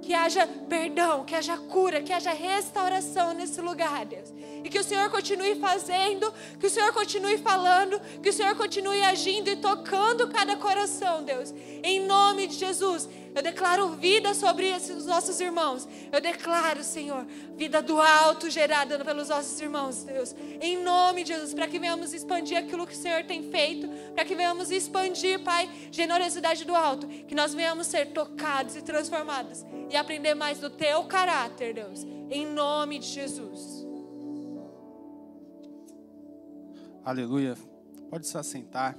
que haja perdão, que haja cura, que haja restauração nesse lugar, Deus. E que o Senhor continue fazendo, que o Senhor continue falando, que o Senhor continue agindo e tocando cada coração, Deus. Em nome de Jesus, eu declaro vida sobre esses nossos irmãos. Eu declaro, Senhor, vida do alto gerada pelos nossos irmãos, Deus. Em nome de Jesus, para que venhamos expandir aquilo que o Senhor tem feito, para que venhamos expandir, Pai, generosidade do alto, que nós venhamos ser tocados e transformados e aprender mais do Teu caráter, Deus. Em nome de Jesus. Aleluia. Pode se assentar.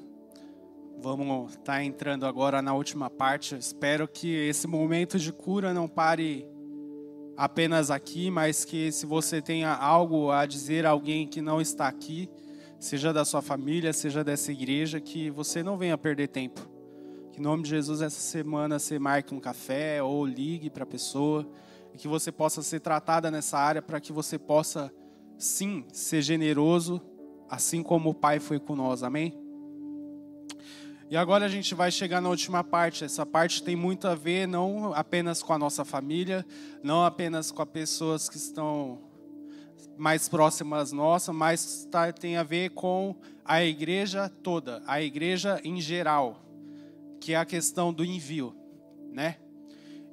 Vamos estar entrando agora na última parte. Eu espero que esse momento de cura não pare apenas aqui, mas que se você tenha algo a dizer a alguém que não está aqui, seja da sua família, seja dessa igreja, que você não venha perder tempo. Que em nome de Jesus essa semana você marque um café ou ligue para a pessoa e que você possa ser tratada nessa área para que você possa, sim, ser generoso, assim como o Pai foi com nós, amém? E agora a gente vai chegar na última parte. Essa parte tem muito a ver não apenas com a nossa família, não apenas com as pessoas que estão mais próximas nossas, mas tem a ver com a igreja toda, a igreja em geral, que é a questão do envio, né?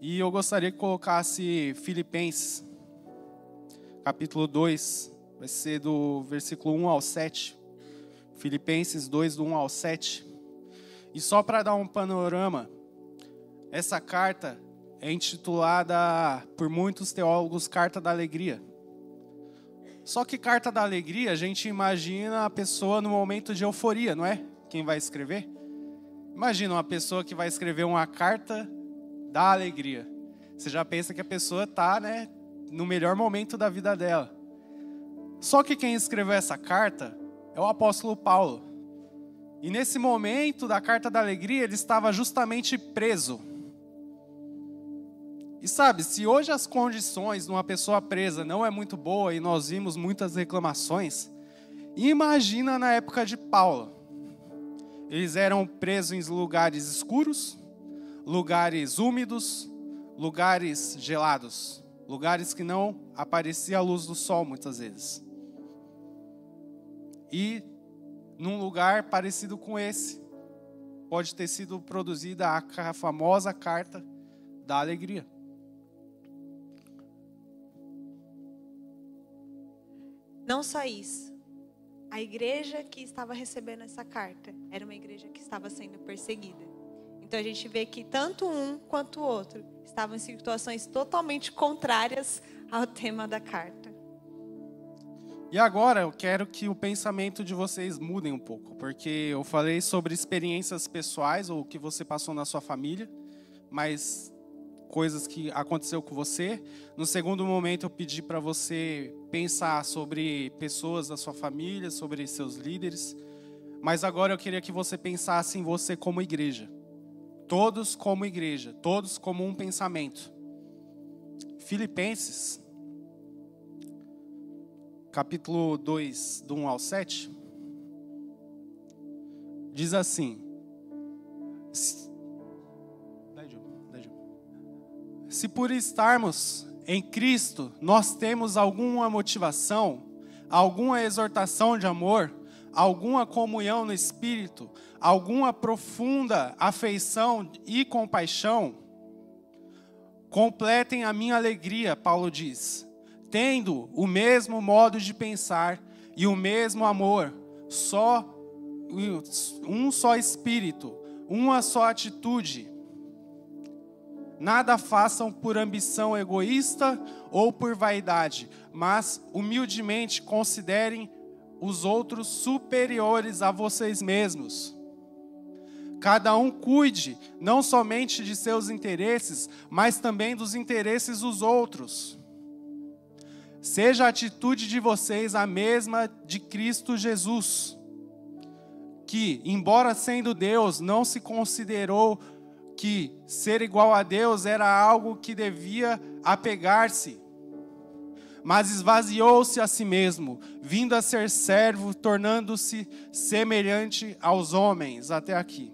E eu gostaria que colocasse Filipenses, capítulo 2, vai ser do versículo 1 ao 7. Filipenses 2, do 1 ao 7. E só para dar um panorama, essa carta é intitulada por muitos teólogos Carta da Alegria. Só que Carta da Alegria, a gente imagina a pessoa no momento de euforia, não é? Quem vai escrever? Imagina uma pessoa que vai escrever uma carta da alegria. Você já pensa que a pessoa está, né, no melhor momento da vida dela. Só que quem escreveu essa carta é o apóstolo Paulo. E nesse momento da Carta da Alegria, ele estava justamente preso. E sabe, se hoje as condições de uma pessoa presa não é muito boa e nós vimos muitas reclamações, imagina na época de Paulo. Eles eram presos em lugares escuros, lugares úmidos, lugares gelados, lugares que não aparecia a luz do sol muitas vezes. E num lugar parecido com esse, pode ter sido produzida a famosa Carta da Alegria. Não só isso. A igreja que estava recebendo essa carta era uma igreja que estava sendo perseguida. Então a gente vê que tanto um quanto o outro estavam em situações totalmente contrárias ao tema da carta. E agora eu quero que o pensamento de vocês mudem um pouco, porque eu falei sobre experiências pessoais ou o que você passou na sua família, mas coisas que aconteceu com você. No segundo momento eu pedi para você pensar sobre pessoas da sua família, sobre seus líderes. Mas agora eu queria que você pensasse em você como igreja. Todos como igreja, todos como um pensamento. Filipenses, capítulo 2, do 1 ao 7, diz assim: se por estarmos em Cristo, nós temos alguma motivação, alguma exortação de amor, alguma comunhão no Espírito, alguma profunda afeição e compaixão, completem a minha alegria, Paulo diz, tendo o mesmo modo de pensar e o mesmo amor, um só Espírito, uma só atitude. Nada façam por ambição egoísta ou por vaidade, mas humildemente considerem os outros superiores a vocês mesmos. Cada um cuide não somente de seus interesses, mas também dos interesses dos outros. Seja a atitude de vocês a mesma de Cristo Jesus, que, embora sendo Deus, não se considerou que ser igual a Deus era algo que devia apegar-se, mas esvaziou-se a si mesmo, vindo a ser servo, tornando-se semelhante aos homens. Até aqui.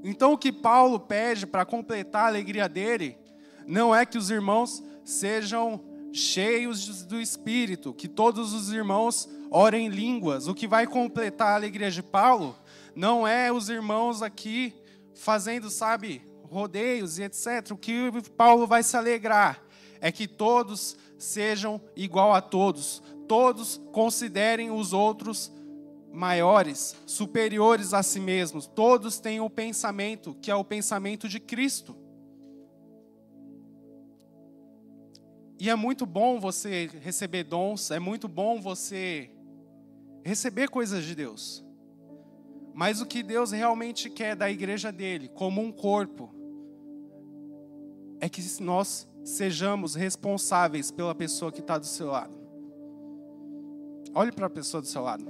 Então o que Paulo pede para completar a alegria dele, não é que os irmãos sejam cheios do Espírito, que todos os irmãos orem em línguas. O que vai completar a alegria de Paulo, não é os irmãos aqui fazendo, rodeios e etc. O que Paulo vai se alegrar é que todos sejam igual a todos. Todos considerem os outros maiores, superiores a si mesmos. Todos têm um pensamento que é o pensamento de Cristo. E é muito bom você receber dons, é muito bom você receber coisas de Deus. Mas o que Deus realmente quer da igreja dele, como um corpo, é que nós sejamos responsáveis pela pessoa que está do seu lado. Olhe para a pessoa do seu lado.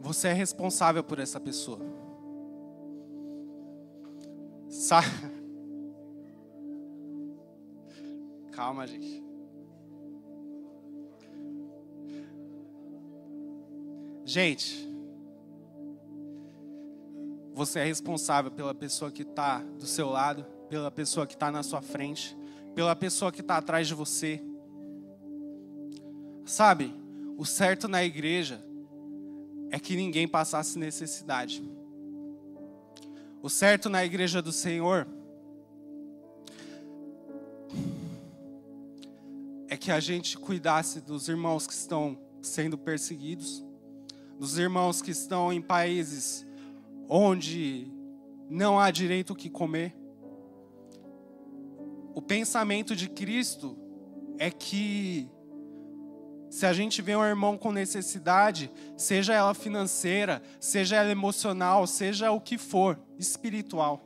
Você é responsável por essa pessoa. Calma, gente. Gente, você é responsável pela pessoa que está do seu lado, pela pessoa que está na sua frente. pela pessoa que está atrás de você. Sabe, o certo na igreja é que ninguém passasse necessidade. O certo na igreja do Senhor é que a gente cuidasse dos irmãos que estão sendo perseguidos, dos irmãos que estão em países onde não há direito o que comer. O pensamento de Cristo é que se a gente vê um irmão com necessidade, seja ela financeira, seja ela emocional, seja o que for, espiritual,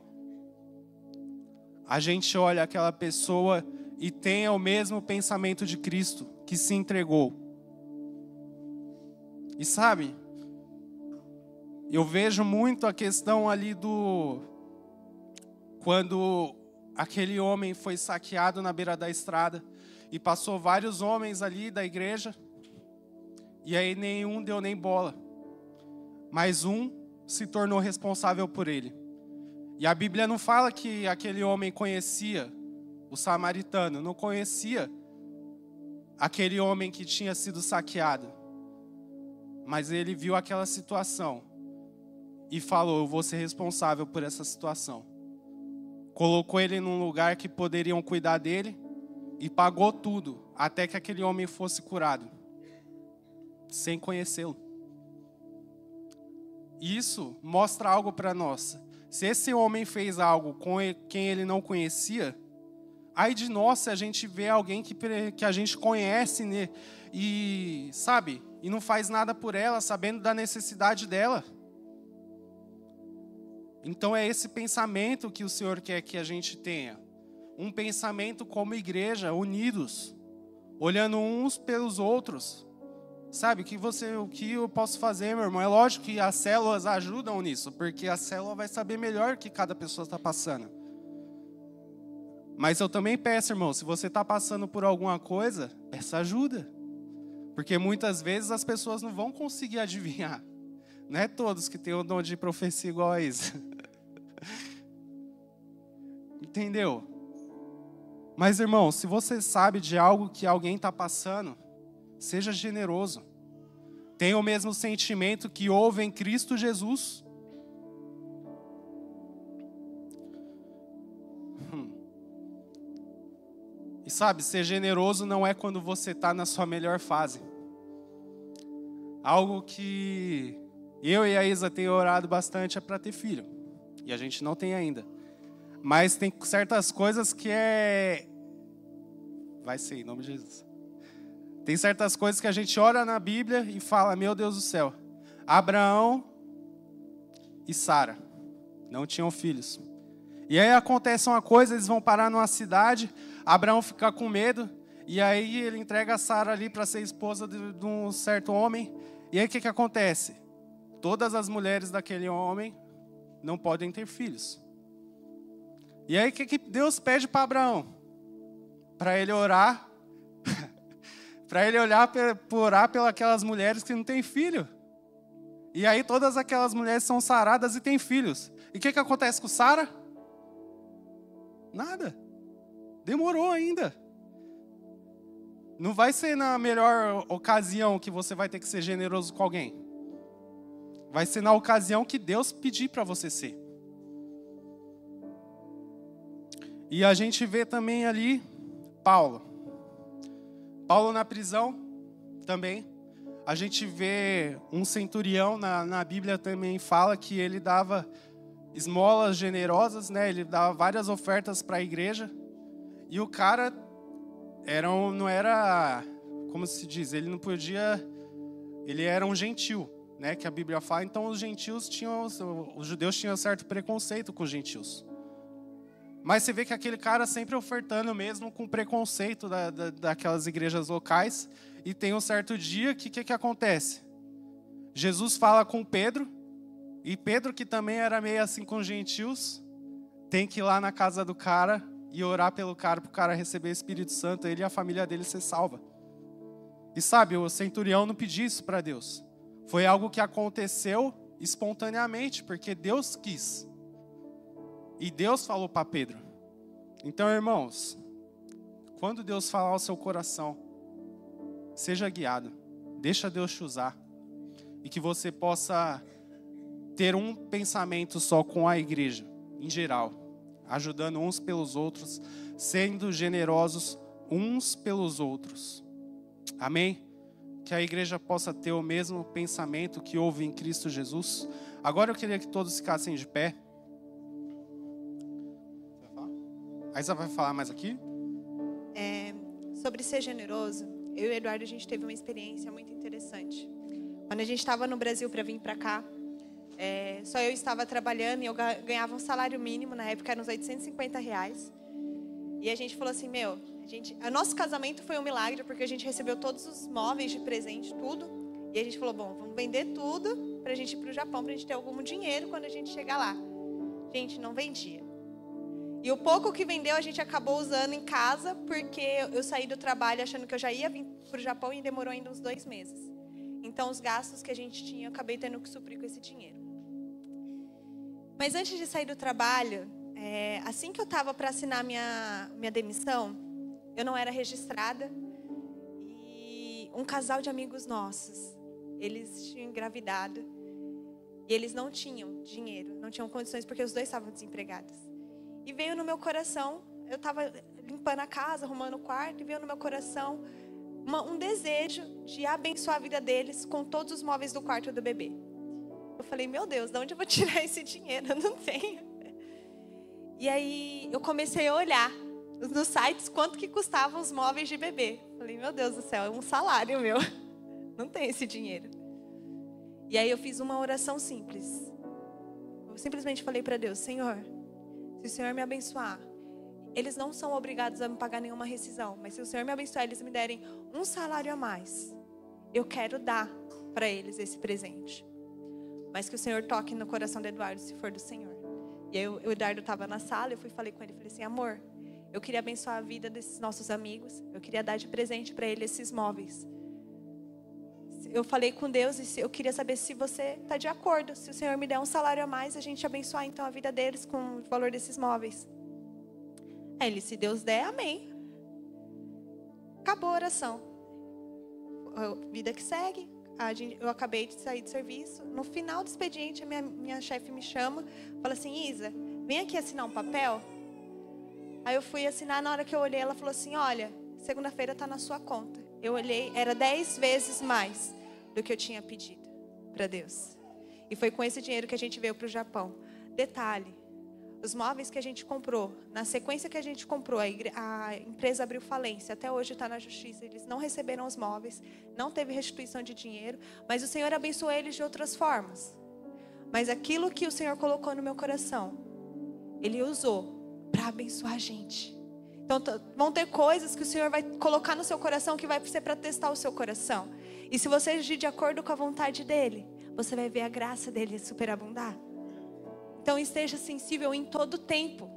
a gente olha aquela pessoa e tenha o mesmo pensamento de Cristo, que se entregou. E sabe, eu vejo muito a questão ali quando aquele homem foi saqueado na beira da estrada, e passou vários homens ali da igreja, e aí nenhum deu nem bola, mas um se tornou responsável por ele. E a Bíblia não fala que aquele homem conhecia o samaritano, não conhecia aquele homem que tinha sido saqueado, mas ele viu aquela situação e falou: eu vou ser responsável por essa situação. Colocou ele num lugar que poderiam cuidar dele e pagou tudo até que aquele homem fosse curado, sem conhecê-lo. Isso mostra algo para nós. Se esse homem fez algo com quem ele não conhecia, ai de nós se a gente vê alguém que a gente conhece, né, e sabe, e não faz nada por ela, sabendo da necessidade dela. Então é esse pensamento que o Senhor quer que a gente tenha. Um pensamento como igreja, unidos, olhando uns pelos outros. Sabe, o que eu posso fazer, meu irmão? É lógico que as células ajudam nisso, porque a célula vai saber melhor o que cada pessoa está passando. Mas eu também peço, irmão, se você está passando por alguma coisa, peça ajuda. Porque muitas vezes as pessoas não vão conseguir adivinhar. Não é todos que têm o dom de profecia igual a isso. Entendeu? Mas, irmão, se você sabe de algo que alguém está passando, seja generoso. Tenha o mesmo sentimento que houve em Cristo Jesus. E sabe, ser generoso não é quando você está na sua melhor fase. Algo que eu e a Isa tem orado bastante é para ter filho. E a gente não tem ainda. Mas tem certas coisas que vai ser, em nome de Jesus. Tem certas coisas que a gente ora na Bíblia e fala: meu Deus do céu. Abraão e Sara não tinham filhos. E aí acontece uma coisa, eles vão parar numa cidade, Abraão fica com medo, e aí ele entrega a Sara ali para ser esposa de um certo homem. E aí o que acontece? Todas as mulheres daquele homem não podem ter filhos. E aí o que Deus pede para Abraão? Para ele orar, para ele orar pelas mulheres que não têm filho. E aí todas aquelas mulheres são saradas e têm filhos. E o que acontece com Sara? Nada. Demorou ainda. Não vai ser na melhor ocasião que você vai ter que ser generoso com alguém. Vai ser na ocasião que Deus pedir para você ser. E a gente vê também ali Paulo na prisão também. A gente vê um centurião, na Bíblia também fala que ele dava esmolas generosas, né? Ele dava várias ofertas para a igreja. E o cara não era, como se diz, ele não podia, ele era um gentil, né? Que a Bíblia fala. Então os judeus tinham certo preconceito com os gentios. Mas você vê que aquele cara sempre ofertando mesmo com preconceito daquelas igrejas locais. E tem um certo dia que o que acontece? Jesus fala com Pedro. E Pedro, que também era meio assim com os gentios, tem que ir lá na casa do cara e orar pelo cara, para o cara receber o Espírito Santo, ele e a família dele ser salva. E sabe, o centurião não pediu isso para Deus. Foi algo que aconteceu espontaneamente, porque Deus quis. E Deus falou para Pedro. Então, irmãos, quando Deus falar ao seu coração, seja guiado. Deixa Deus te usar. E que você possa ter um pensamento só com a igreja, em geral. Ajudando uns pelos outros, sendo generosos uns pelos outros. Amém? Que a igreja possa ter o mesmo pensamento que houve em Cristo Jesus. Agora eu queria que todos ficassem de pé. A Isa vai falar mais aqui? Sobre ser generoso, eu e o Eduardo, a gente teve uma experiência muito interessante. Quando a gente estava no Brasil para vir para cá, só eu estava trabalhando e eu ganhava um salário mínimo, na época eram uns R$850. E a gente falou assim, o nosso casamento foi um milagre, porque a gente recebeu todos os móveis de presente, tudo. E a gente falou, bom, vamos vender tudo para a gente ir para o Japão, para a gente ter algum dinheiro quando a gente chegar lá. Gente, não vendia. E o pouco que vendeu a gente acabou usando em casa, porque eu saí do trabalho achando que eu já ia vir para o Japão e demorou ainda uns 2 meses. Então os gastos que a gente tinha, eu acabei tendo que suprir com esse dinheiro. Mas antes de sair do trabalho, assim que eu estava para assinar minha demissão, eu não era registrada. E um casal de amigos nossos, eles tinham engravidado. E eles não tinham dinheiro, não tinham condições, porque os dois estavam desempregados. E veio no meu coração, eu estava limpando a casa, arrumando o quarto, e veio no meu coração um desejo de abençoar a vida deles com todos os móveis do quarto do bebê. Eu falei, meu Deus, de onde eu vou tirar esse dinheiro? Eu não tenho. E aí eu comecei a olhar nos sites quanto que custavam os móveis de bebê. Falei, meu Deus do céu, é um salário meu. Não tem esse dinheiro. E aí eu fiz uma oração simples. Eu simplesmente falei para Deus, Senhor, se o Senhor me abençoar, eles não são obrigados a me pagar nenhuma rescisão, mas se o Senhor me abençoar, eles me derem um salário a mais, eu quero dar para eles esse presente. Mas que o Senhor toque no coração do Eduardo, se for do Senhor. E aí o Eduardo estava na sala, eu falei com ele, falei assim, amor, eu queria abençoar a vida desses nossos amigos, eu queria dar de presente para eles esses móveis. Eu falei com Deus e eu queria saber se você está de acordo. Se o Senhor me der um salário a mais, a gente abençoar então a vida deles com o valor desses móveis. Aí ele, se Deus der, amém. Acabou a oração. Vida que segue. Eu acabei de sair de serviço. No final do expediente, a minha chefe me chama. Fala assim, Isa, vem aqui assinar um papel. Aí eu fui assinar, na hora que eu olhei, ela falou assim, olha, segunda-feira está na sua conta. Eu olhei, era 10 vezes mais do que eu tinha pedido para Deus. E foi com esse dinheiro que a gente veio para o Japão. Detalhe, os móveis que a gente comprou, na sequência que a gente comprou, a empresa abriu falência, até hoje está na justiça, eles não receberam os móveis, não teve restituição de dinheiro, mas o Senhor abençoou eles de outras formas. Mas aquilo que o Senhor colocou no meu coração, Ele usou para abençoar a gente. Então vão ter coisas que o Senhor vai colocar no seu coração que vai ser para testar o seu coração. E se você agir de acordo com a vontade dEle, você vai ver a graça dEle superabundar. Então esteja sensível em todo tempo.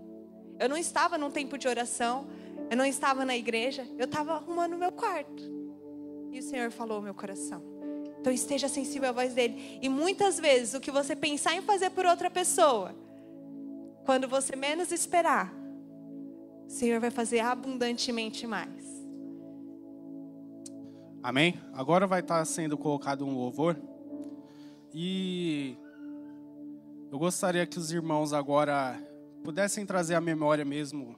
Eu não estava num tempo de oração, eu não estava na igreja, eu estava arrumando o meu quarto. E o Senhor falou ao meu coração. Então esteja sensível à voz dEle. E muitas vezes o que você pensar em fazer por outra pessoa, quando você menos esperar, o Senhor vai fazer abundantemente mais. Amém? Agora vai estar sendo colocado um louvor. E eu gostaria que os irmãos agora pudessem trazer à memória mesmo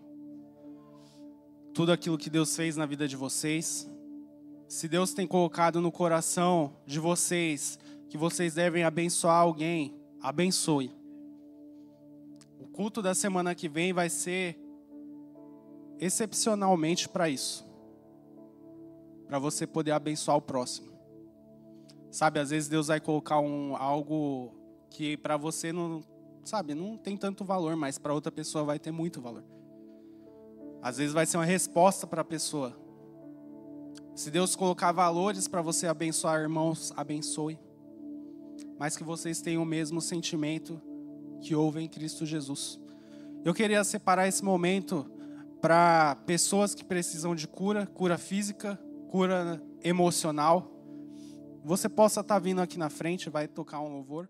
tudo aquilo que Deus fez na vida de vocês. Se Deus tem colocado no coração de vocês que vocês devem abençoar alguém, abençoe. O culto da semana que vem vai ser excepcionalmente para isso. Para você poder abençoar o próximo. Sabe, às vezes Deus vai colocar algo que para você não tem tanto valor, mas para outra pessoa vai ter muito valor. Às vezes vai ser uma resposta para a pessoa. Se Deus colocar valores para você abençoar irmãos, abençoe. Mas que vocês tenham o mesmo sentimento que houve em Cristo Jesus. Eu queria separar esse momento para pessoas que precisam de cura física, cura emocional. Você possa estar vindo aqui na frente, vai tocar um louvor.